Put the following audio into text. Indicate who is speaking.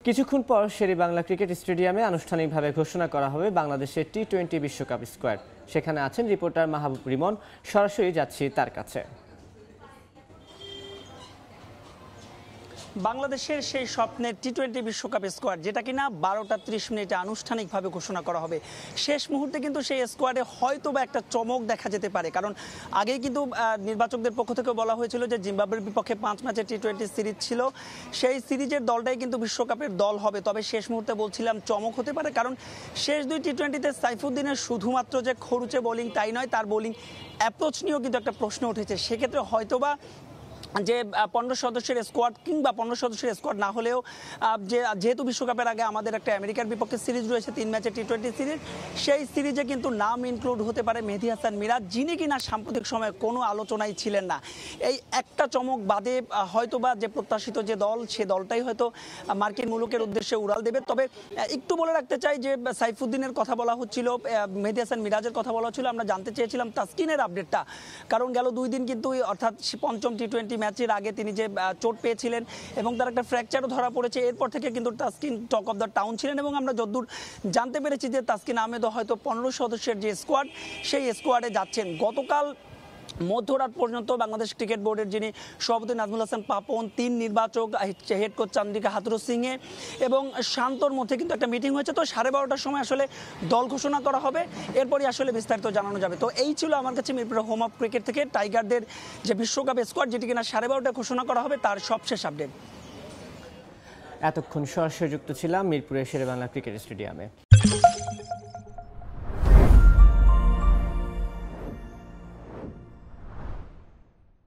Speaker 1: কিছুক্ষণ পর শেরেবাংলা ক্রিকেট স্টেডিয়ামে আনুষ্ঠানিকভাবে ঘোষণা করা হবে বাংলাদেশের টি-20 বিশ্বকাপ স্কোয়াড। সেখানে আছেন রিপোর্টার মাহবুব রিমন। সরাসরি যাচ্ছি তার কাছে।
Speaker 2: বাংলাদেশের সেই স্বপ্নের টি-20 বিশ্বকাপ স্কোয়াড, যেটা কিনা 12টা 30 মিনিটে আনুষ্ঠানিকভাবে ঘোষণা করা হবে। শেষ মুহূর্তে কিন্তু সেই স্কোয়াডে হয়তো বা একটা চমক দেখা যেতে পারে, কারণ আগেই কিন্তু নির্বাচকদের পক্ষ থেকে বলা হয়েছিল যে জিম্বাবুয়ের বিপক্ষে 5 ম্যাচের টি-20 সিরিজ ছিল, সেই সিরিজের দলটাই কিন্তু বিশ্বকাপের দল হবে। তবে শেষ মুহূর্তে বলছিলাম চমক হতে পারে, কারণ শেষ দুই টি-20তে সাইফুদ্দিনের শুধুমাত্র যে খরুচে বোলিং তাই নয়, তার বোলিং অ্যাপ্রোচ নিয়েও কিন্তু একটা প্রশ্ন উঠেছে। সেক্ষেত্রে হয়তোবা যে 15 সদস্যের স্কোয়াড কিংবা 15 সদস্যের স্কোয়াড না হলেও যেহেতু বিশ্বকাপের আগে আমাদের একটা আমেরিকার বিপক্ষে সিরিজ রয়েছে 3 ম্যাচের টি-20 সিরিজ, সেই সিরিজে কিন্তু নাম ইনক্লুড হতে পারে মেহেদী হাসান মিরাজ, যিনি কিনা সাম্প্রতিক সময়ে কোনো আলোচনায় ছিলেন না। এই একটা চমক বাদে হয়তোবা যে প্রত্যাশিত যে দল, সে দলটাই হয়তো মার্কিন মুলুকের উদ্দেশ্যে উড়াল দেবে। তবে একটু বলে রাখতে চাই যে সাইফুদ্দিনের কথা বলা হচ্ছিল, মেহেদী হাসান মিরাজের কথা বলা হচ্ছিল, আমরা জানতে চেয়েছিলাম তাসকিনের আপডেটটা, কারণ গেল 2 দিন কিন্তু অর্থাৎ 5ম টি-20 ম্যাচের আগে তিনি যে চোট পেয়েছিলেন এবং তার একটা ফ্র্যাকচারও ধরা পড়েছে। এরপর থেকে কিন্তু Taskin talk of the town ছিলেন এবং আমরা যতদূর জানতে পেরেছি যে তাসকিন আহমেদও হয়তো 15 সদস্যের যে স্কোয়াড, সেই স্কোয়াডে যাচ্ছেন। গতকাল মধ্যরাত পর্যন্ত বাংলাদেশ ক্রিকেট বোর্ডের যিনি সভাপতি নাজমুল হাসান পাপন, 3 নির্বাচক, হেড কোচ চন্দ্রিকা হাথুরুস সিংহে এবং শান্তর মধ্যে কিন্তু একটা মিটিং হয়েছে। তো 12:30টার সময় আসলে দল ঘোষণা করা হবে, এরপরই আসলে বিস্তারিত জানানো যাবে। তো এই ছিল আমার কাছে মিরপুরের হোম অফ ক্রিকেট থেকে টাইগারদের যে বিশ্বকাপ স্কোয়াড, যেটি কিনা 12:30টায় ঘোষণা করা হবে, তার সবশেষ আপডেট।
Speaker 1: এতক্ষণ সরাসরি যুক্ত ছিলাম মিরপুরের শেরেবাংলা ক্রিকেট স্টেডিয়ামে।